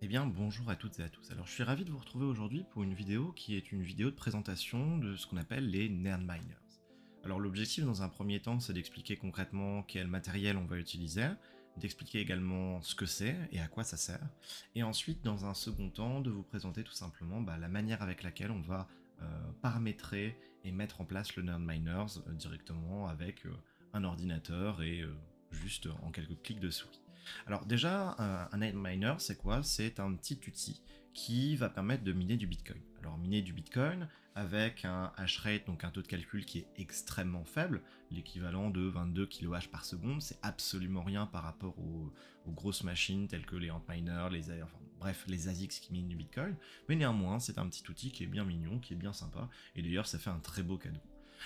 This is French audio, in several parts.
Eh bien, bonjour à toutes et à tous. Alors, je suis ravi de vous retrouver aujourd'hui pour une vidéo qui est une vidéo de présentation de ce qu'on appelle les Nerdminers. Alors, l'objectif dans un premier temps, c'est d'expliquer concrètement quel matériel on va utiliser, d'expliquer également ce que c'est et à quoi ça sert, et ensuite, dans un second temps, de vous présenter tout simplement la manière avec laquelle on va paramétrer et mettre en place le Nerdminers directement avec un ordinateur et juste en quelques clics de souris. Alors déjà, un Nightminer, c'est quoi? C'est un petit outil qui va permettre de miner du Bitcoin. Alors miner du Bitcoin avec un hash rate, donc un taux de calcul qui est extrêmement faible, l'équivalent de 22 kWh par seconde, c'est absolument rien par rapport aux grosses machines telles que les Antminer, bref, les ASICs qui minent du Bitcoin, mais néanmoins, c'est un petit outil qui est bien mignon, qui est bien sympa, et d'ailleurs, ça fait un très beau cadeau.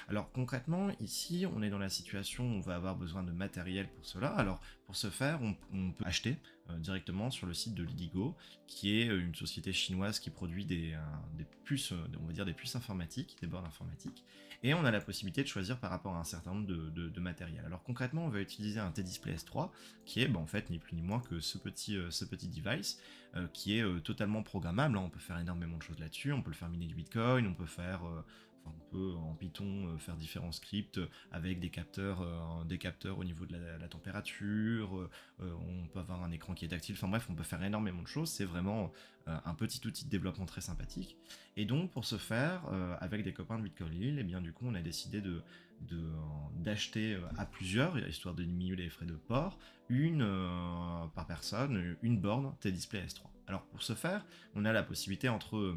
Alors concrètement, ici, on est dans la situation où on va avoir besoin de matériel pour cela. Alors pour ce faire, on peut acheter directement sur le site de Lidigo, qui est une société chinoise qui produit des puces, on va dire des puces informatiques, des boards informatiques, et on a la possibilité de choisir par rapport à un certain nombre de matériel. Alors concrètement, on va utiliser un T-Display S3, qui est en fait ni plus ni moins que ce petit device, qui est totalement programmable, hein. On peut faire énormément de choses là-dessus, on peut le faire miner du Bitcoin, on peut faire... on peut en Python faire différents scripts avec des capteurs au niveau de la température, on peut avoir un écran qui est tactile, enfin bref, on peut faire énormément de choses, c'est vraiment un petit outil de développement très sympathique. Et donc pour ce faire, avec des copains de Bitcoin Lille, et bien du coup on a décidé d'acheter à plusieurs, histoire de diminuer les frais de port, par personne, une borne T-Display S3. Alors pour ce faire, on a la possibilité entre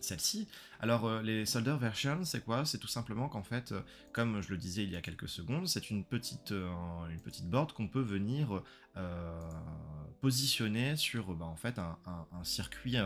celle-ci. Alors les solder versions, c'est quoi? C'est tout simplement qu'en fait, comme je le disais il y a quelques secondes, c'est une petite board qu'on peut venir positionner sur en fait un circuit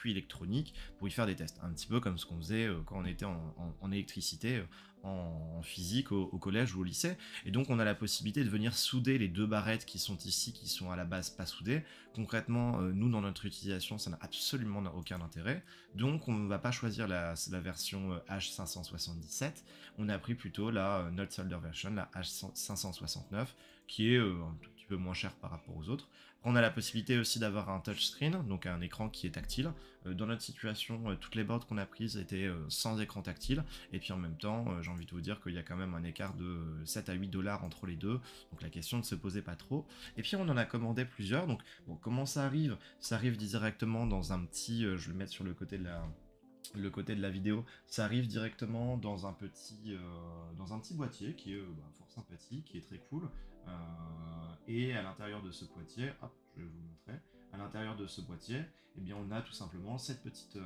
électronique pour y faire des tests. Un petit peu comme ce qu'on faisait quand on était en électricité, en physique au collège ou au lycée. Et donc on a la possibilité de venir souder les deux barrettes qui sont ici, qui sont à la base pas soudées. Concrètement, nous dans notre utilisation, ça n'a absolument aucun intérêt. Donc on ne va pas choisir la version H577, on a pris plutôt la Not Solder version, la H569, qui est un tout petit peu moins chère par rapport aux autres. On a la possibilité aussi d'avoir un touchscreen, donc un écran qui est tactile. Dans notre situation, toutes les boards qu'on a prises étaient sans écran tactile, et puis en même temps, j'ai envie de vous dire qu'il y a quand même un écart de 7 à 8 dollars entre les deux, donc la question ne se posait pas trop. Et puis on en a commandé plusieurs, donc bon, comment ça arrive? Ça arrive directement dans un petit, je vais le mettre sur le côté de la vidéo, ça arrive directement dans un petit boîtier qui est fort sympathique, qui est très cool. Et à l'intérieur de ce boîtier, hop, je vais vous montrer, à l'intérieur de ce boîtier, eh bien, on a tout simplement cette petite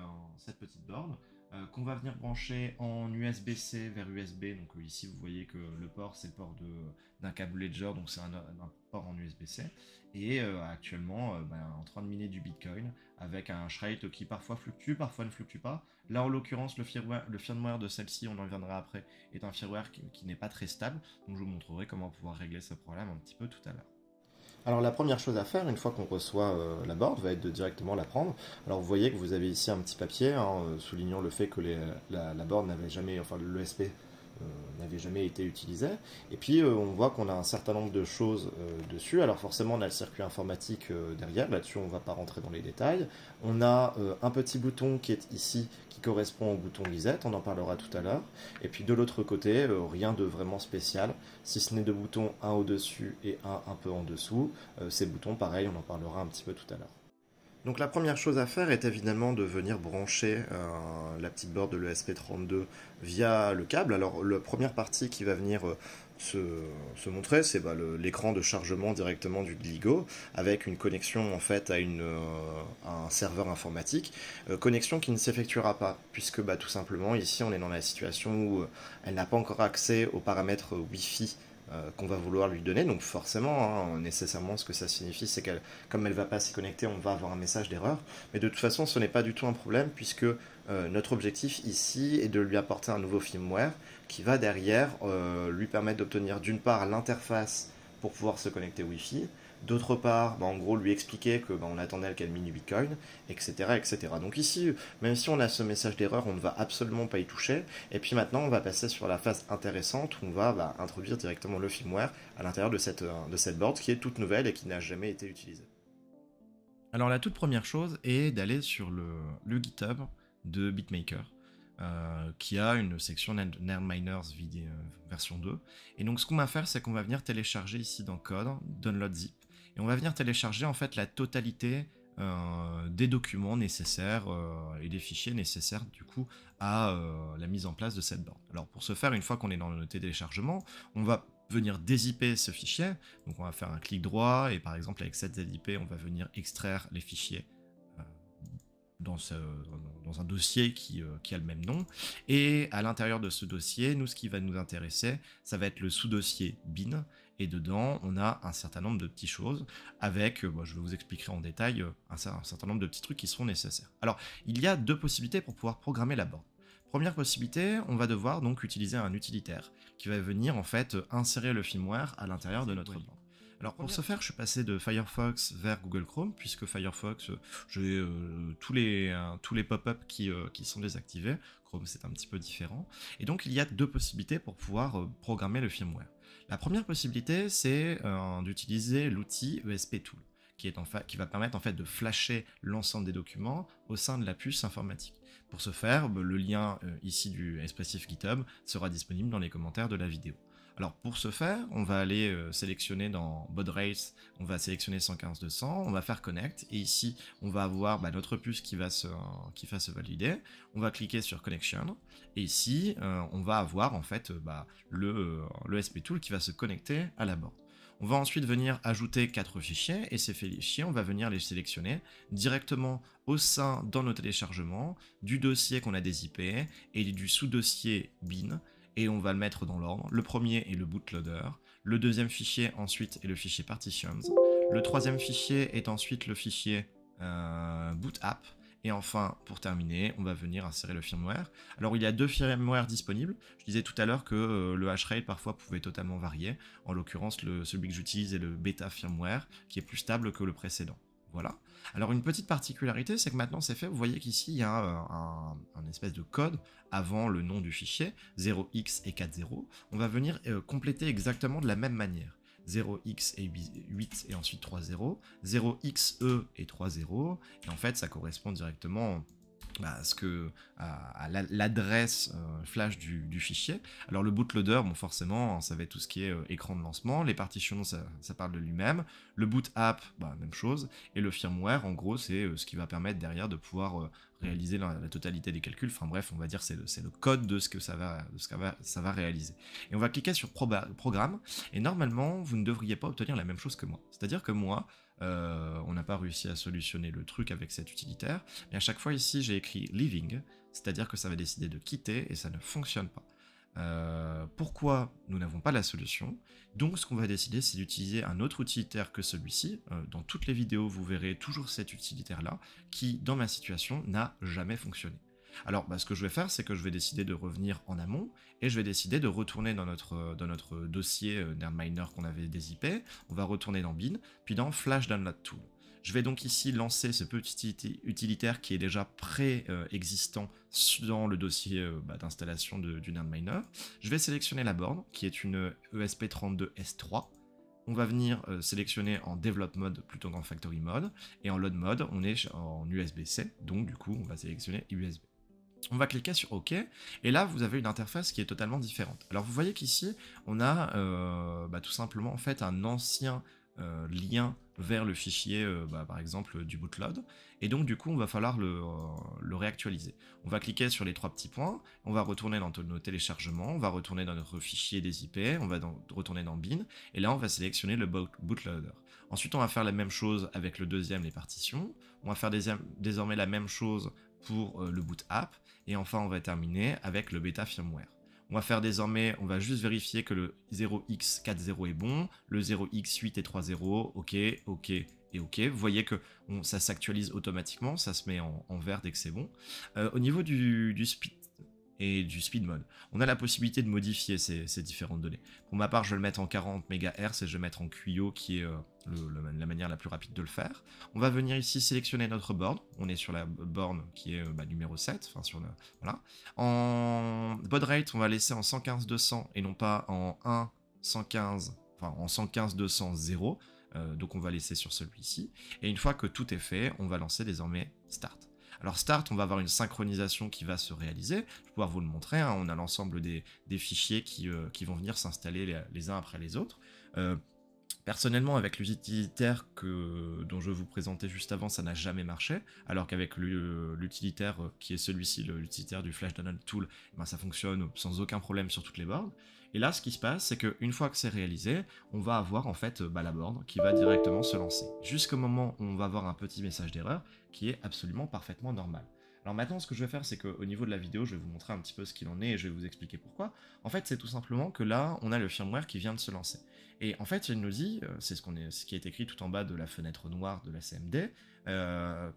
borne qu'on va venir brancher en USB-C vers USB. Donc ici, vous voyez que le port, c'est le port d'un câble Ledger, donc c'est un port en USB-C. Et actuellement, en train de miner du Bitcoin avec un hash rate qui parfois fluctue, parfois ne fluctue pas. Là, en l'occurrence, le firmware de celle-ci, on en reviendra après, est un firmware qui n'est pas très stable. Donc je vous montrerai comment pouvoir régler ce problème un petit peu tout à l'heure. Alors la première chose à faire, une fois qu'on reçoit la board, va être de directement la prendre. Alors vous voyez que vous avez ici un petit papier soulignant le fait que la board n'avait jamais, enfin l'ESP n'avait jamais été utilisé. Et puis on voit qu'on a un certain nombre de choses dessus. Alors forcément on a le circuit informatique derrière, là-dessus on ne va pas rentrer dans les détails. On a un petit bouton qui est ici, qui correspond au bouton reset, on en parlera tout à l'heure. Et puis de l'autre côté, rien de vraiment spécial, si ce n'est deux boutons, un au-dessus et un peu en dessous. Ces boutons, pareil, on en parlera un petit peu tout à l'heure. Donc la première chose à faire est évidemment de venir brancher la petite board de l'ESP32 via le câble. Alors la première partie qui va venir se montrer, c'est l'écran de chargement directement du Ligo avec une connexion en fait à un serveur informatique, connexion qui ne s'effectuera pas puisque tout simplement ici on est dans la situation où elle n'a pas encore accès aux paramètres Wi-Fi qu'on va vouloir lui donner. Donc forcément, nécessairement, ce que ça signifie, c'est qu'elle, comme elle va pas s'y connecter, on va avoir un message d'erreur. Mais de toute façon, ce n'est pas du tout un problème puisque notre objectif ici est de lui apporter un nouveau firmware qui va derrière lui permettre d'obtenir d'une part l'interface pour pouvoir se connecter au Wi-Fi, d'autre part, en gros, lui expliquer que on attendait qu'elle mine Bitcoin, etc., etc. Donc ici, même si on a ce message d'erreur, on ne va absolument pas y toucher. Et puis maintenant, on va passer sur la phase intéressante où on va introduire directement le firmware à l'intérieur de cette board qui est toute nouvelle et qui n'a jamais été utilisée. Alors la toute première chose est d'aller sur le GitHub de BitMaker, qui a une section NerdMiners version 2. Et donc ce qu'on va faire, c'est qu'on va venir télécharger ici dans Code, Download Zip, et on va venir télécharger en fait la totalité des documents nécessaires et des fichiers nécessaires du coup à la mise en place de cette borne. Alors pour ce faire, une fois qu'on est dans le téléchargement, on va venir dézipper ce fichier, donc on va faire un clic droit et par exemple avec cette zip on va venir extraire les fichiers dans un dossier qui a le même nom, et à l'intérieur de ce dossier, nous ce qui va nous intéresser, ça va être le sous-dossier bin, et dedans on a un certain nombre de petites choses avec, je vais vous expliquer en détail un certain nombre de petits trucs qui seront nécessaires. Alors il y a deux possibilités pour pouvoir programmer la borne. Première possibilité, on va devoir donc utiliser un utilitaire qui va venir en fait insérer le firmware à l'intérieur de notre borne. Alors pour ce faire, je suis passé de Firefox vers Google Chrome, puisque Firefox, j'ai tous les pop-up qui sont désactivés. Chrome, c'est un petit peu différent. Et donc, il y a deux possibilités pour pouvoir programmer le firmware. La première possibilité, c'est d'utiliser l'outil ESP-Tool, qui va permettre en fait de flasher l'ensemble des documents au sein de la puce informatique. Pour ce faire, le lien ici du Expressif GitHub sera disponible dans les commentaires de la vidéo. Alors pour ce faire, on va aller sélectionner dans Baud Rates, on va sélectionner 115-200, on va faire Connect, et ici on va avoir notre puce qui va se valider, on va cliquer sur Connection, et ici on va avoir en fait le SP-Tool qui va se connecter à la borne. On va ensuite venir ajouter 4 fichiers, et ces fichiers, on va venir les sélectionner directement au sein, dans nos téléchargements, du dossier qu'on a dézippé, et du sous-dossier bin, et on va le mettre dans l'ordre. Le premier est le bootloader, le deuxième fichier ensuite est le fichier partitions, le troisième fichier est ensuite le fichier boot app, et enfin, pour terminer, on va venir insérer le firmware. Alors il y a deux firmwares disponibles. Je disais tout à l'heure que le hash rate parfois pouvait totalement varier. En l'occurrence, celui que j'utilise est le bêta firmware, qui est plus stable que le précédent. Voilà. Alors une petite particularité, c'est que maintenant c'est fait, vous voyez qu'ici il y a un espèce de code avant le nom du fichier, 0x et 40. On va venir compléter exactement de la même manière. 0x et 8 et ensuite 30, 0xe et 30, et en fait ça correspond directement à l'adresse flash du fichier. Alors le bootloader, bon forcément, ça va être tout ce qui est écran de lancement, les partitions, ça parle de lui-même, le boot app, même chose, et le firmware, en gros, c'est ce qui va permettre derrière de pouvoir réaliser la totalité des calculs, enfin bref, on va dire c'est le code de ce que ça va réaliser. Et on va cliquer sur Programme, et normalement, vous ne devriez pas obtenir la même chose que moi. C'est-à-dire que moi, on n'a pas réussi à solutionner le truc avec cet utilitaire, mais à chaque fois ici j'ai écrit leaving, c'est-à-dire que ça va décider de quitter et ça ne fonctionne pas. Pourquoi nous n'avons pas la solution? Donc ce qu'on va décider, c'est d'utiliser un autre utilitaire que celui-ci. Dans toutes les vidéos, vous verrez toujours cet utilitaire-là, qui, dans ma situation, n'a jamais fonctionné. Alors, ce que je vais faire, c'est que je vais décider de revenir en amont, et je vais décider de retourner dans notre dossier NerdMiner qu'on avait dézippé, on va retourner dans bin, puis dans Flash Download Tool. Je vais donc ici lancer ce petit utilitaire qui est déjà pré-existant dans le dossier d'installation du NerdMiner. Je vais sélectionner la borne, qui est une ESP32S3. On va venir sélectionner en Develop Mode plutôt qu'en Factory Mode, et en Load Mode, on est en USB-C, donc du coup, on va sélectionner USB. On va cliquer sur OK, et là vous avez une interface qui est totalement différente. Alors vous voyez qu'ici on a tout simplement en fait un ancien lien vers le fichier par exemple du bootload, et donc du coup on va falloir le réactualiser. On va cliquer sur les trois petits points, on va retourner dans nos téléchargements, on va retourner dans notre fichier dézippé, on va retourner dans bin, et là on va sélectionner le bootloader. Ensuite on va faire la même chose avec le deuxième, les partitions, on va faire désormais la même chose pour le boot app, et enfin on va terminer avec le bêta firmware. On va faire désormais, on va juste vérifier que le 0x40 est bon, le 0x8 et 30, ok, ok et ok. Vous voyez que ça s'actualise automatiquement, ça se met en vert dès que c'est bon. Au niveau du speed et du speed mode, on a la possibilité de modifier ces différentes données. Pour ma part, je vais le mettre en 40 MHz et je vais mettre en QIO, qui est la manière la plus rapide de le faire. On va venir ici sélectionner notre borne. On est sur la borne qui est numéro 7. Enfin, voilà. En baud rate, on va laisser en 115-200 et non pas en 1-115, enfin en 115-200-0. Donc on va laisser sur celui-ci. Et une fois que tout est fait, on va lancer désormais Start. Alors Start, on va avoir une synchronisation qui va se réaliser. Je vais pouvoir vous le montrer, hein. On a l'ensemble des fichiers qui vont venir s'installer les uns après les autres. Personnellement, avec l'utilitaire dont je vous présentais juste avant, ça n'a jamais marché, alors qu'avec l'utilitaire qui est celui-ci, l'utilitaire du Flash Download Tool, ben ça fonctionne sans aucun problème sur toutes les boards. Et là, ce qui se passe, c'est qu'une fois que c'est réalisé, on va avoir en fait la board qui va directement se lancer, jusqu'au moment où on va avoir un petit message d'erreur qui est absolument parfaitement normal. Alors maintenant, ce que je vais faire, c'est qu'au niveau de la vidéo, je vais vous montrer un petit peu ce qu'il en est et je vais vous expliquer pourquoi. En fait, c'est tout simplement que là, on a le firmware qui vient de se lancer. Et en fait, il nous dit, c'est ce qui est écrit tout en bas de la fenêtre noire de la CMD,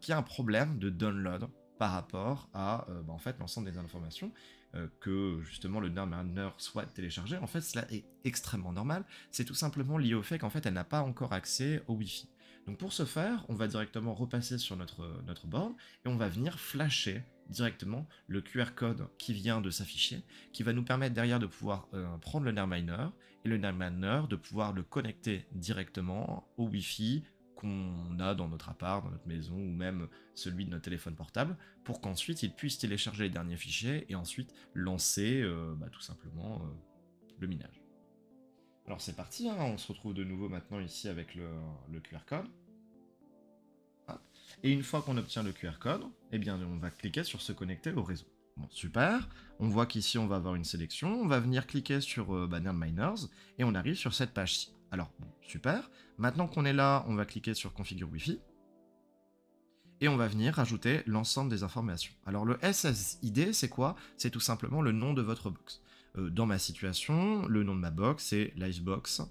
qu'il y a un problème de download par rapport à en fait, l'ensemble des informations que justement le NerdMiner soit téléchargé. En fait, cela est extrêmement normal. C'est tout simplement lié au fait qu'en fait, elle n'a pas encore accès au Wi-Fi. Donc pour ce faire, on va directement repasser sur notre board et on va venir flasher directement le QR code qui vient de s'afficher, qui va nous permettre derrière de pouvoir prendre le NerdMiner et le NerdMiner de pouvoir le connecter directement au Wi-Fi qu'on a dans notre appart, dans notre maison ou même celui de notre téléphone portable pour qu'ensuite il puisse télécharger les derniers fichiers et ensuite lancer tout simplement le minage. Alors c'est parti, hein, on se retrouve de nouveau maintenant ici avec le QR code. Et une fois qu'on obtient le QR code, eh bien on va cliquer sur se connecter au réseau. Bon, super, on voit qu'ici on va avoir une sélection, on va venir cliquer sur NerdMiners et on arrive sur cette page-ci. Alors, bon, super, maintenant qu'on est là, on va cliquer sur Configure Wi-Fi et on va venir rajouter l'ensemble des informations. Alors le SSID, c'est quoi? C'est tout simplement le nom de votre box. Dans ma situation, le nom de ma box, c'est Livebox,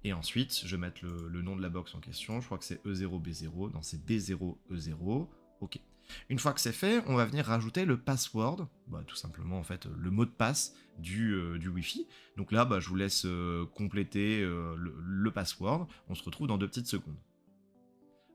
et ensuite, je vais mettre le nom de la box en question, je crois que c'est E0B0, non c'est B0E0, ok. Une fois que c'est fait, on va venir rajouter le password, tout simplement en fait le mot de passe du Wi-Fi. Donc là, je vous laisse compléter le password, on se retrouve dans 2 petites secondes.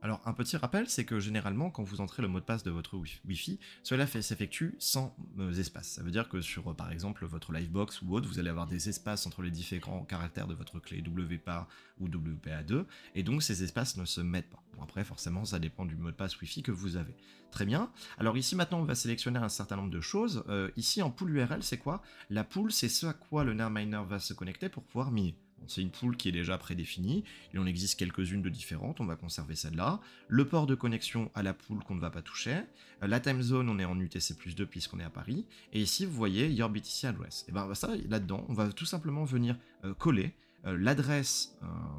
Alors, un petit rappel, c'est que généralement, quand vous entrez le mot de passe de votre Wi-Fi, cela s'effectue sans espace. Ça veut dire que sur, par exemple, votre Livebox ou autre, vous allez avoir des espaces entre les différents caractères de votre clé WPA ou WPA2, et donc ces espaces ne se mettent pas. Bon, après, forcément, ça dépend du mot de passe Wi-Fi que vous avez. Très bien. Alors ici, maintenant, on va sélectionner un certain nombre de choses. Ici, en pool URL, c'est quoi? La pool, c'est ce à quoi le NerdMiner va se connecter pour pouvoir miner. C'est une pool qui est déjà prédéfinie, il en existe quelques-unes de différentes, on va conserver celle-là. Le port de connexion à la pool qu'on ne va pas toucher. La time zone, on est en UTC+2 puisqu'on est à Paris. Et ici, vous voyez, Your BTC Address. Et bien ça, là-dedans, on va tout simplement venir coller l'adresse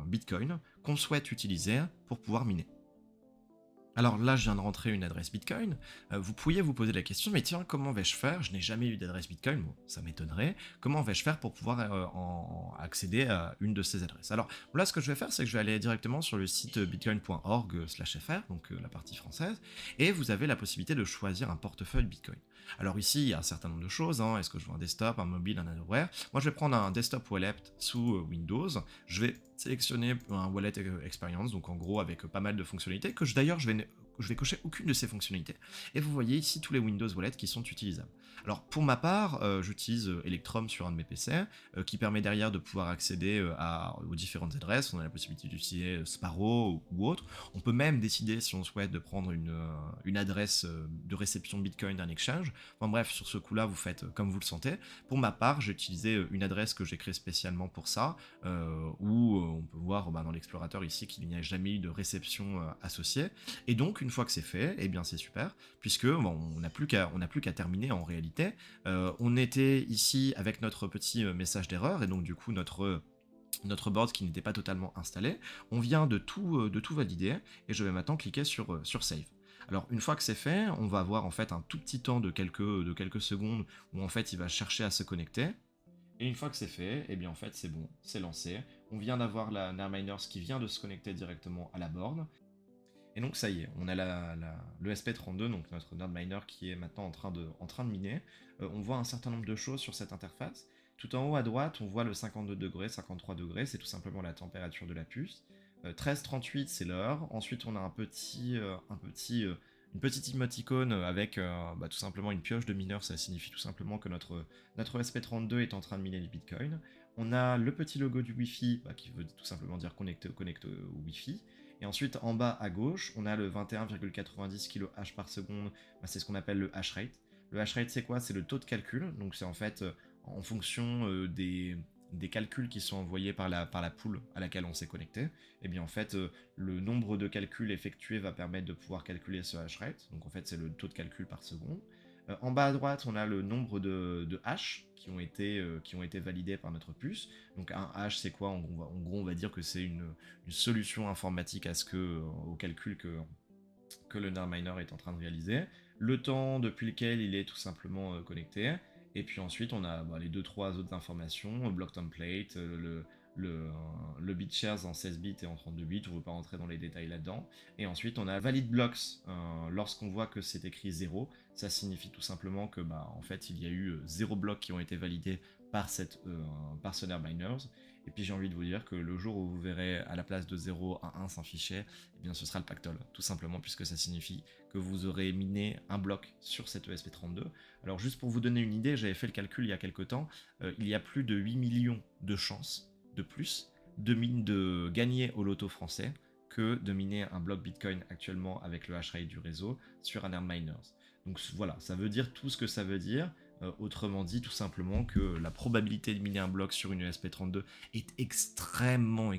Bitcoin qu'on souhaite utiliser pour pouvoir miner. Alors là, je viens de rentrer une adresse Bitcoin. Vous pourriez vous poser la question, mais tiens, comment vais-je faire? Je n'ai jamais eu d'adresse Bitcoin, bon, ça m'étonnerait. Comment vais-je faire pour pouvoir accéder à une de ces adresses? Alors là, ce que je vais faire, c'est que je vais aller directement sur le site bitcoin.org/fr, donc la partie française, et vous avez la possibilité de choisir un portefeuille Bitcoin. Alors ici, il y a un certain nombre de choses. Est-ce que je veux un desktop, un mobile, un hardware? Moi, je vais prendre un desktop wallet sous Windows. Je vais sélectionner un wallet experience, donc en gros avec pas mal de fonctionnalités, que d'ailleurs je vais cocher aucune de ces fonctionnalités. Et vous voyez ici tous les Windows Wallet qui sont utilisables. Alors pour ma part, j'utilise Electrum sur un de mes PC, qui permet derrière de pouvoir accéder aux différentes adresses. On a la possibilité d'utiliser Sparrow ou autre. On peut même décider si on souhaite de prendre une adresse de réception Bitcoin d'un exchange. Enfin bref, sur ce coup-là, vous faites comme vous le sentez. Pour ma part, j'ai utilisé une adresse que j'ai créée spécialement pour ça, où on peut voir dans l'explorateur ici qu'il n'y a jamais eu de réception associée. Et donc, une fois que c'est fait, eh bien c'est super, puisque on n'a plus qu'à terminer en réalité. On était ici avec notre petit message d'erreur, et donc du coup notre board qui n'était pas totalement installé. On vient de tout valider, et je vais maintenant cliquer sur Save. Alors une fois que c'est fait, on va avoir en fait un tout petit temps de quelques secondes où en fait il va chercher à se connecter. Et une fois que c'est fait, eh bien en fait c'est bon, c'est lancé. On vient d'avoir la NerdMiners qui vient de se connecter directement à la borne. Et donc ça y est, on a le SP32, donc notre NerdMiner qui est maintenant en train de miner. On voit un certain nombre de choses sur cette interface. Tout en haut à droite, on voit le 52 degrés, 53 degrés, c'est tout simplement la température de la puce. 13,38 c'est l'heure. Ensuite on a une petite émoticône avec tout simplement une pioche de mineur, ça signifie tout simplement que notre SP32 est en train de miner les bitcoins. On a le petit logo du Wi-Fi, qui veut tout simplement dire connecte au Wi-Fi. Et ensuite, en bas à gauche, on a le 21,90 kHz par seconde, c'est ce qu'on appelle le hash rate. Le hash rate, c'est quoi? C'est le taux de calcul, donc c'est en fait en fonction des calculs qui sont envoyés par la pool à laquelle on s'est connecté. Et bien en fait, le nombre de calculs effectués va permettre de pouvoir calculer ce hash rate, donc en fait c'est le taux de calcul par seconde. En bas à droite, on a le nombre de hash qui ont été validés par notre puce. Donc un hash, c'est quoi? En gros, on va dire que c'est une solution informatique au calcul que le NerdMiner est en train de réaliser. Le temps depuis lequel il est tout simplement connecté. Et puis ensuite, on a les 2-3 autres informations, block template, le bit shares en 16 bits et en 32 bits, on ne veut pas rentrer dans les détails là-dedans. Et ensuite, on a valid blocks, lorsqu'on voit que c'est écrit 0, ça signifie tout simplement que en fait, il y a eu 0 blocs qui ont été validés par ce NerdMiners. Et puis j'ai envie de vous dire que le jour où vous verrez à la place de 0 à 1 s'afficher, eh bien ce sera le pactole, tout simplement puisque ça signifie que vous aurez miné un bloc sur cette ESP32. Alors juste pour vous donner une idée, j'avais fait le calcul il y a quelques temps, il y a plus de 8 millions de chances de plus de gagner au loto français que de miner un bloc Bitcoin actuellement avec le hash rate du réseau sur un NerdMiners. Donc voilà, ça veut dire tout ce que ça veut dire. Autrement dit, tout simplement que la probabilité de miner un bloc sur une ESP32 est extrêmement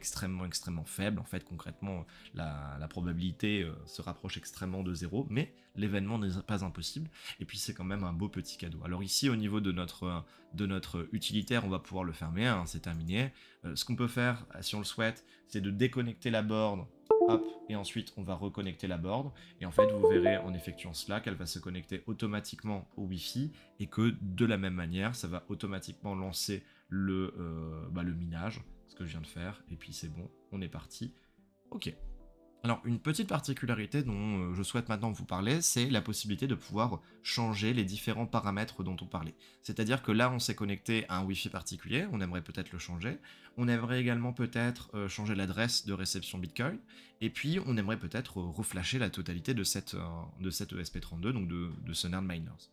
faible. En fait, concrètement, la probabilité se rapproche extrêmement de 0, mais l'événement n'est pas impossible. Et puis, c'est quand même un beau petit cadeau. Alors ici, au niveau de notre utilitaire, on va pouvoir le fermer, hein, c'est terminé. Ce qu'on peut faire, si on le souhaite, c'est de déconnecter la board. Hop, et ensuite on va reconnecter la board, et en fait vous verrez en effectuant cela qu'elle va se connecter automatiquement au Wi-Fi, et que de la même manière ça va automatiquement lancer le minage, ce que je viens de faire, et puis c'est bon, on est parti. Ok. Alors, une petite particularité dont je souhaite maintenant vous parler, c'est la possibilité de pouvoir changer les différents paramètres dont on parlait. C'est-à-dire que là, on s'est connecté à un Wi-Fi particulier, on aimerait peut-être le changer. On aimerait également peut-être changer l'adresse de réception Bitcoin. Et puis, on aimerait peut-être reflasher la totalité de cette ESP32, donc de ce NerdMiners.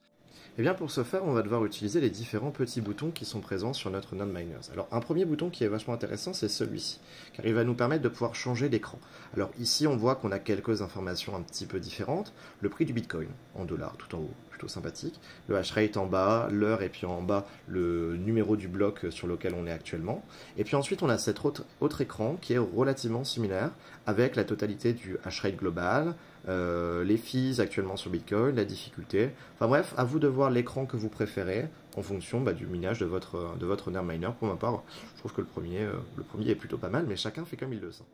Et bien pour ce faire, on va devoir utiliser les différents petits boutons qui sont présents sur notre NerdMiners. Alors un premier bouton qui est vachement intéressant, c'est celui-ci, car il va nous permettre de pouvoir changer l'écran. Alors ici, on voit qu'on a quelques informations un petit peu différentes. Le prix du Bitcoin en dollars tout en haut, plutôt sympathique. Le hash rate en bas, l'heure, et puis en bas, le numéro du bloc sur lequel on est actuellement. Et puis ensuite, on a cet autre écran qui est relativement similaire, avec la totalité du hash rate global, les fees actuellement sur Bitcoin, la difficulté. Enfin bref, à vous de voir l'écran que vous préférez en fonction du minage de votre NerdMiner. Pour ma part, je trouve que le premier est plutôt pas mal, mais chacun fait comme il le sent.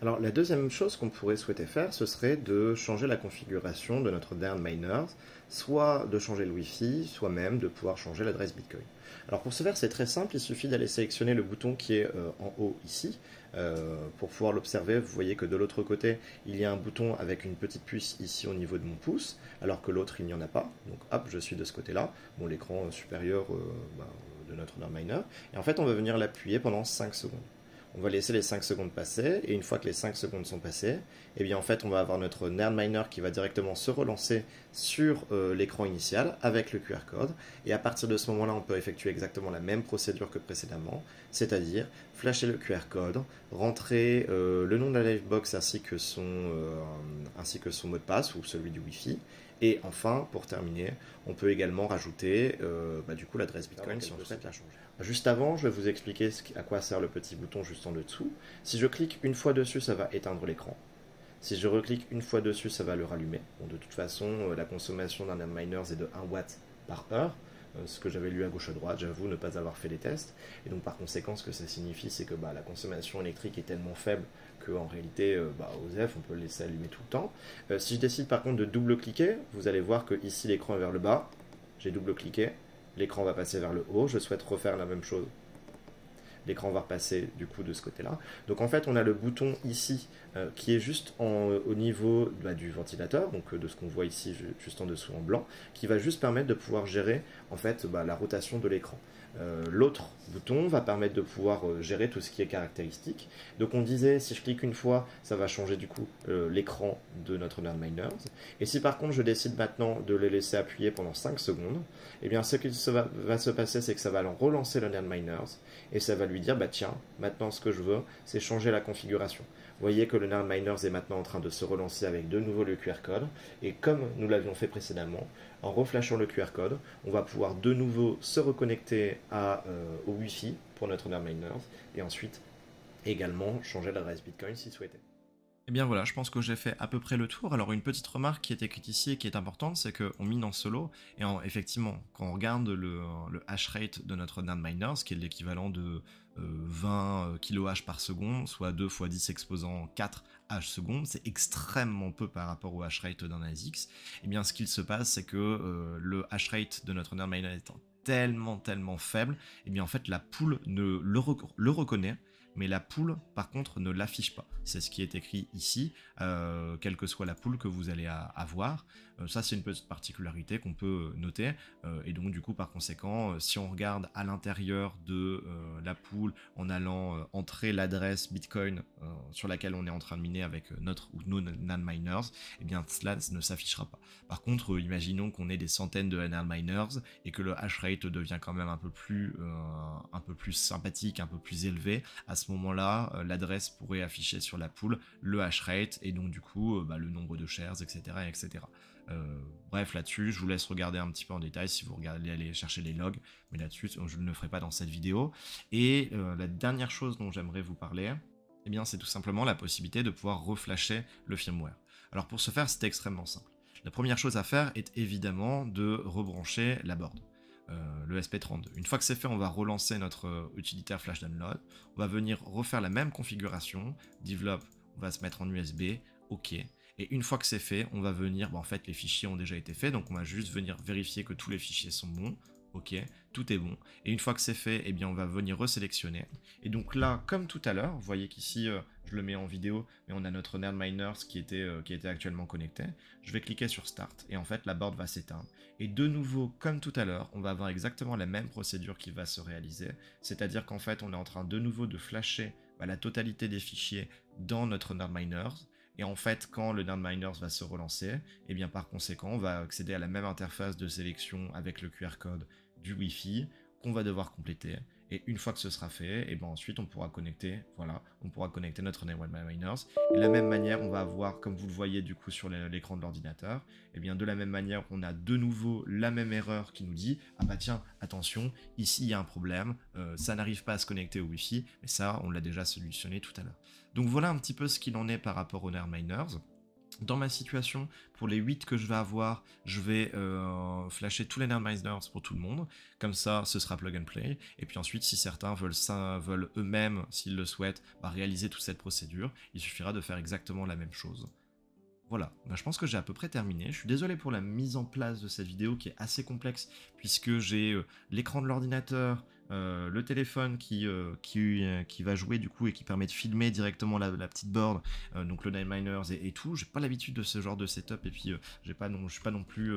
Alors la deuxième chose qu'on pourrait souhaiter faire, ce serait de changer la configuration de notre NerdMiners, soit de changer le Wi-Fi, soit même de pouvoir changer l'adresse Bitcoin. Alors pour ce faire, c'est très simple, il suffit d'aller sélectionner le bouton qui est en haut ici. Pour pouvoir l'observer, vous voyez que de l'autre côté, il y a un bouton avec une petite puce ici au niveau de mon pouce, alors que l'autre, il n'y en a pas. Donc hop, je suis de ce côté-là, bon, l'écran supérieur de notre NerdMiner. Et en fait, on va venir l'appuyer pendant 5 secondes. On va laisser les 5 secondes passer, et une fois que les 5 secondes sont passées, et bien en fait on va avoir notre NerdMiner qui va directement se relancer sur l'écran initial avec le QR code, et à partir de ce moment-là on peut effectuer exactement la même procédure que précédemment, c'est-à-dire flasher le QR code, rentrer le nom de la Livebox ainsi que son mot de passe ou celui du Wi-Fi, et enfin, pour terminer, on peut également rajouter du coup l'adresse Bitcoin si on souhaite la changer. Juste avant, je vais vous expliquer à quoi sert le petit bouton juste en dessous. Si je clique une fois dessus, ça va éteindre l'écran. Si je reclique une fois dessus, ça va le rallumer. Bon, de toute façon, la consommation d'un NerdMiner est de 1 watt par heure. Ce que j'avais lu à gauche à droite, j'avoue ne pas avoir fait les tests. Et donc par conséquent, ce que ça signifie, c'est que la consommation électrique est tellement faible qu'en réalité, OSEF, on peut le laisser allumer tout le temps. Si je décide par contre de double-cliquer, vous allez voir que ici l'écran est vers le bas. J'ai double-cliqué, l'écran va passer vers le haut. Je souhaite refaire la même chose. L'écran va repasser du coup de ce côté-là. Donc en fait, on a le bouton ici qui est juste au niveau du ventilateur, donc de ce qu'on voit ici juste en dessous en blanc, qui va juste permettre de pouvoir gérer en fait la rotation de l'écran. L'autre bouton va permettre de pouvoir gérer tout ce qui est caractéristique. Donc on disait, si je clique une fois, ça va changer du coup l'écran de notre Nerdminers. Et si par contre je décide maintenant de le laisser appuyer pendant 5 secondes, eh bien ce qui va se passer, c'est que ça va relancer le Nerdminers et ça va lui dire, bah tiens, maintenant ce que je veux, c'est changer la configuration. Vous voyez que le Nerdminers est maintenant en train de se relancer avec de nouveau le QR code. Et comme nous l'avions fait précédemment, en reflashant le QR code, on va pouvoir de nouveau se reconnecter au Wi-Fi pour notre Nerdminers et ensuite également changer l'adresse Bitcoin si souhaité. Eh bien voilà, je pense que j'ai fait à peu près le tour. Alors une petite remarque qui est écrite ici et qui est importante, c'est qu'on mine en solo, et effectivement, quand on regarde le hash rate de notre Nerdminers, qui est l'équivalent de 20 kHz par seconde, soit 2 x 10 exposant 4 H secondes, c'est extrêmement peu par rapport au hash rate d'un ASIC. Et bien ce qu'il se passe, c'est que le hash rate de notre Nerdminer étant tellement faible, et bien en fait la pool le reconnaît, mais la pool par contre ne l'affiche pas. C'est ce qui est écrit ici, quelle que soit la pool que vous allez avoir. Ça c'est une petite particularité qu'on peut noter, et donc du coup par conséquent, si on regarde à l'intérieur de la pool en allant entrer l'adresse Bitcoin sur laquelle on est en train de miner avec notre ou nos Nerdminers, et bien cela ne s'affichera pas. Par contre, imaginons qu'on ait des centaines de Nerdminers et que le hash rate devient quand même un peu plus sympathique, un peu plus élevé. À ce moment-là, l'adresse pourrait afficher sur la pool le hash rate et donc du coup le nombre de shares, etc. etc. Bref, là-dessus, je vous laisse regarder un petit peu en détail si vous regardez, aller chercher les logs, mais là-dessus, je ne le ferai pas dans cette vidéo. Et la dernière chose dont j'aimerais vous parler, eh bien, c'est tout simplement la possibilité de pouvoir reflasher le firmware. Alors pour ce faire, c'est extrêmement simple. La première chose à faire est évidemment de rebrancher la board. Le SP32. Une fois que c'est fait, on va relancer notre utilitaire flash download. On va venir refaire la même configuration. Develop, on va se mettre en USB. OK. Et une fois que c'est fait, on va venir... en fait, les fichiers ont déjà été faits, donc on va juste venir vérifier que tous les fichiers sont bons. OK, tout est bon. Et une fois que c'est fait, eh bien, on va venir resélectionner. Et donc là, comme tout à l'heure, vous voyez qu'ici, je le mets en vidéo, mais on a notre Nerdminers qui était actuellement connecté. Je vais cliquer sur Start, et en fait, la board va s'éteindre. Et de nouveau, comme tout à l'heure, on va avoir exactement la même procédure qui va se réaliser. C'est-à-dire qu'en fait, on est en train de nouveau de flasher la totalité des fichiers dans notre Nerdminers. Et en fait, quand le Nerdminers va se relancer, et bien par conséquent, on va accéder à la même interface de sélection avec le QR code du Wi-Fi qu'on va devoir compléter. Et une fois que ce sera fait, et bien ensuite on pourra connecter, notre Nerdminers. Et de la même manière, on va avoir, comme vous le voyez du coup sur l'écran de l'ordinateur, et bien de la même manière, on a de nouveau la même erreur qui nous dit ah bah tiens, attention, ici il y a un problème, ça n'arrive pas à se connecter au Wi-Fi, mais ça on l'a déjà solutionné tout à l'heure. Donc voilà un petit peu ce qu'il en est par rapport aux Nerdminers. Dans ma situation, pour les 8 que je vais avoir, je vais flasher tous les Nerdminers pour tout le monde. Comme ça, ce sera plug and play. Et puis ensuite, si certains veulent eux-mêmes, s'ils le souhaitent, réaliser toute cette procédure, il suffira de faire exactement la même chose. Voilà, je pense que j'ai à peu près terminé. Je suis désolé pour la mise en place de cette vidéo qui est assez complexe, puisque j'ai l'écran de l'ordinateur, le téléphone qui va jouer du coup et qui permet de filmer directement la petite board, donc le Nerdminers et tout. J'ai pas l'habitude de ce genre de setup et puis je suis pas non plus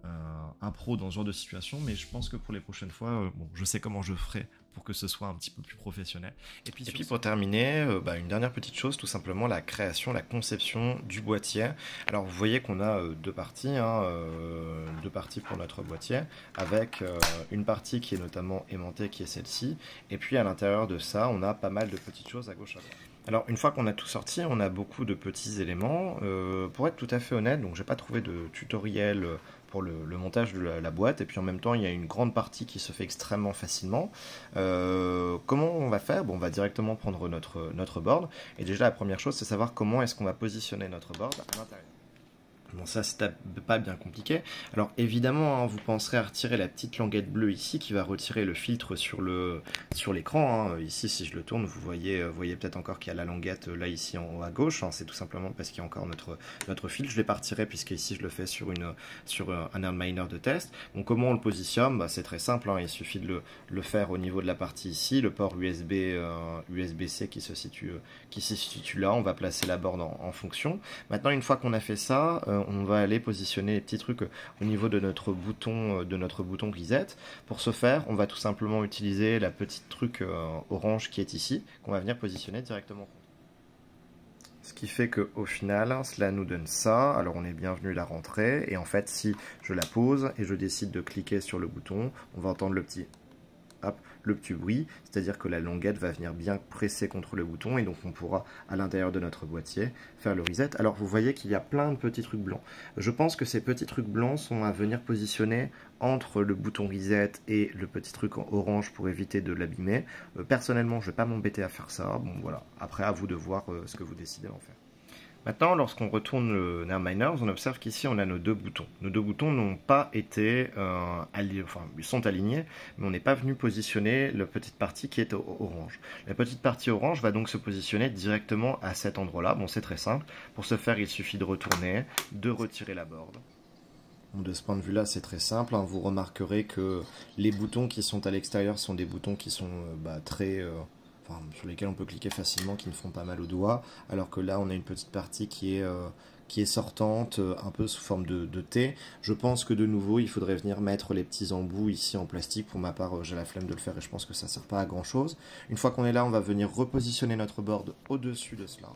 un pro dans ce genre de situation, mais je pense que pour les prochaines fois, je sais comment je ferai pour que ce soit un petit peu plus professionnel. Et puis pour terminer, une dernière petite chose, tout simplement la création, la conception du boîtier. Alors vous voyez qu'on a deux parties pour notre boîtier, avec une partie qui est notamment aimantée, qui est celle-ci, et puis à l'intérieur de ça, on a pas mal de petites choses à gauche à droite. Alors une fois qu'on a tout sorti, on a beaucoup de petits éléments. Pour être tout à fait honnête, donc j'ai pas trouvé de tutoriel pour le montage de la boîte, et puis en même temps il y a une grande partie qui se fait extrêmement facilement. Comment on va faire? On va directement prendre notre board, et déjà la première chose c'est savoir comment est-ce qu'on va positionner notre board à l'intérieur. Bon, ça c'est pas bien compliqué. Alors évidemment, vous penserez à retirer la petite languette bleue ici qui va retirer le filtre sur l'écran. Ici, si je le tourne, vous voyez peut-être encore qu'il y a la languette là ici en haut à gauche. C'est tout simplement parce qu'il y a encore notre filtre. Je l'ai pas retiré puisque ici je le fais sur un Nerdminer de test. Donc comment on le positionne? C'est très simple. Il suffit de le faire au niveau de la partie ici, le port USB-C qui se situe là. On va placer la borne en fonction. Maintenant, une fois qu'on a fait ça, on va aller positionner les petits trucs au niveau de notre bouton reset. Pour ce faire, on va tout simplement utiliser la petite truc orange qui est ici, qu'on va venir positionner directement. Ce qui fait qu'au final, cela nous donne ça. Alors on est bienvenu la rentrée. Et en fait, si je la pose et je décide de cliquer sur le bouton, on va entendre le petit bruit, c'est-à-dire que la languette va venir bien presser contre le bouton et donc on pourra à l'intérieur de notre boîtier faire le reset. Alors vous voyez qu'il y a plein de petits trucs blancs. Je pense que ces petits trucs blancs sont à venir positionner entre le bouton reset et le petit truc en orange pour éviter de l'abîmer. Personnellement, je ne vais pas m'embêter à faire ça. Bon voilà, après à vous de voir ce que vous décidez d'en faire. Maintenant, lorsqu'on retourne le Nerdminers, on observe qu'ici on a nos deux boutons. Nos deux boutons n'ont pas été ils sont alignés, mais on n'est pas venu positionner la petite partie qui est orange. La petite partie orange va donc se positionner directement à cet endroit-là. Bon, c'est très simple. Pour ce faire, il suffit de retourner, de retirer la board. Bon, de ce point de vue-là, c'est très simple. Hein. Vous remarquerez que les boutons qui sont à l'extérieur sont des boutons qui sont sur lesquels on peut cliquer facilement, qui ne font pas mal aux doigts, alors que là on a une petite partie qui est sortante, un peu sous forme de T. Je pense que de nouveau il faudrait venir mettre les petits embouts ici en plastique. Pour ma part j'ai la flemme de le faire et je pense que ça ne sert pas à grand chose. Une fois qu'on est là, on va venir repositionner notre board au-dessus de cela.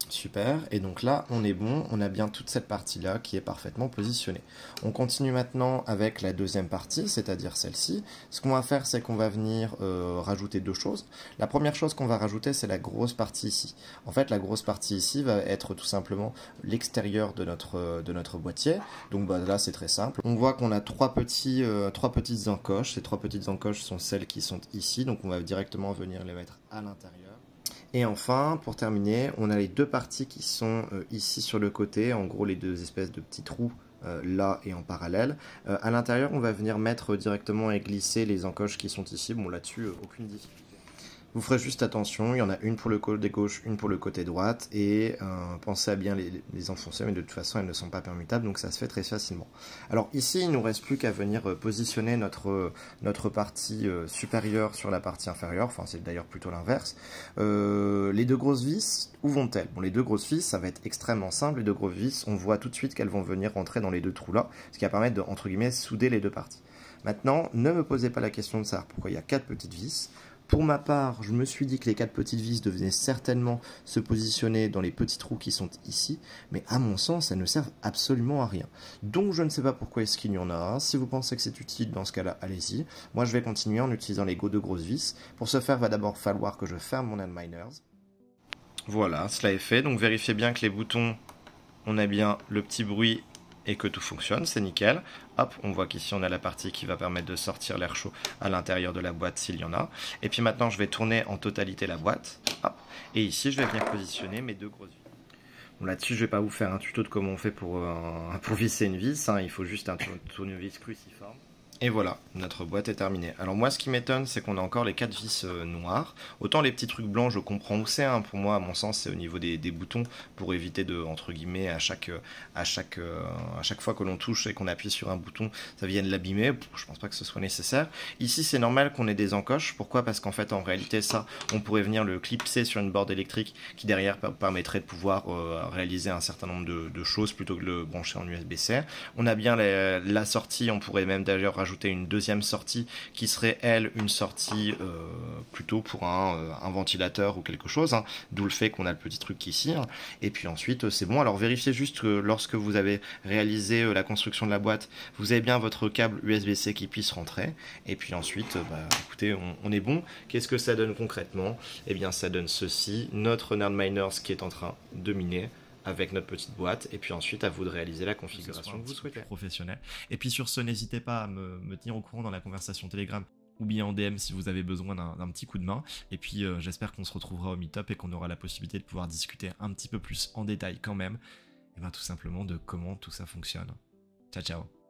Super, et donc là on est bon, on a bien toute cette partie là qui est parfaitement positionnée. On continue maintenant avec la deuxième partie, c'est-à-dire celle-ci. Ce qu'on va faire, c'est qu'on va venir rajouter deux choses. La première chose qu'on va rajouter, c'est la grosse partie ici. En fait, la grosse partie ici va être tout simplement l'extérieur de notre boîtier. Donc là c'est très simple. On voit qu'on a trois petites encoches. Ces trois petites encoches sont celles qui sont ici, donc on va directement venir les mettre à l'intérieur. Et enfin, pour terminer, on a les deux parties qui sont ici sur le côté, en gros les deux espèces de petits trous là et en parallèle. À l'intérieur, on va venir mettre directement et glisser les encoches qui sont ici. Bon, là-dessus, aucune difficulté. Vous ferez juste attention, il y en a une pour le côté gauche, une pour le côté droite, et pensez à bien les enfoncer, mais de toute façon elles ne sont pas permutables, donc ça se fait très facilement. Alors ici, il ne nous reste plus qu'à venir positionner notre partie supérieure sur la partie inférieure, enfin c'est d'ailleurs plutôt l'inverse. Les deux grosses vis, où vont-elles? Bon, les deux grosses vis, ça va être extrêmement simple, les deux grosses vis, on voit tout de suite qu'elles vont venir rentrer dans les deux trous là, ce qui va permettre de, entre guillemets, souder les deux parties. Maintenant, ne me posez pas la question de savoir pourquoi il y a 4 petites vis. Pour ma part, je me suis dit que les 4 petites vis devaient certainement se positionner dans les petits trous qui sont ici, mais à mon sens, elles ne servent absolument à rien. Donc je ne sais pas pourquoi est-ce qu'il y en a un. Si vous pensez que c'est utile, dans ce cas-là, allez-y. Moi, je vais continuer en utilisant les deux grosses vis. Pour ce faire, il va d'abord falloir que je ferme mon Nerdminers. Voilà, cela est fait. Donc vérifiez bien que les boutons, on a bien le petit bruit et que tout fonctionne, c'est nickel. Hop, on voit qu'ici on a la partie qui va permettre de sortir l'air chaud à l'intérieur de la boîte s'il y en a. Et puis maintenant je vais tourner en totalité la boîte. Hop, et ici je vais venir positionner mes deux grosses vis. Bon, là-dessus je vais pas vous faire un tuto de comment on fait pour visser une vis, hein. Il faut juste un tournevis cruciforme. Et voilà, notre boîte est terminée. Alors moi, ce qui m'étonne, c'est qu'on a encore les 4 vis noires. Autant les petits trucs blancs, je comprends où c'est. Hein. Pour moi, à mon sens, c'est au niveau des boutons pour éviter de, entre guillemets, à chaque fois que l'on touche et qu'on appuie sur un bouton, ça vienne l'abîmer. Je pense pas que ce soit nécessaire. Ici, c'est normal qu'on ait des encoches. Pourquoi? Parce qu'en fait, en réalité, ça, on pourrait venir le clipser sur une board électrique qui derrière permettrait de pouvoir réaliser un certain nombre de choses plutôt que de le brancher en USB-C. On a bien la sortie. On pourrait même d'ailleurs rajouter une deuxième sortie qui serait elle une sortie plutôt pour un ventilateur ou quelque chose, hein, d'où le fait qu'on a le petit truc ici, hein. Et puis ensuite c'est bon. Alors vérifiez juste que lorsque vous avez réalisé la construction de la boîte, vous avez bien votre câble USB-C qui puisse rentrer, et puis ensuite écoutez, on est bon. Qu'est-ce que ça donne concrètement? Eh bien ça donne ceci, notre Nerdminers qui est en train de miner avec notre petite boîte, et puis ensuite à vous de réaliser la configuration que vous souhaitez. Professionnel. Et puis sur ce, n'hésitez pas à me tenir au courant dans la conversation Telegram ou bien en DM si vous avez besoin d'un petit coup de main. Et puis j'espère qu'on se retrouvera au meet-up et qu'on aura la possibilité de pouvoir discuter un petit peu plus en détail quand même, et bien tout simplement de comment tout ça fonctionne. Ciao ciao.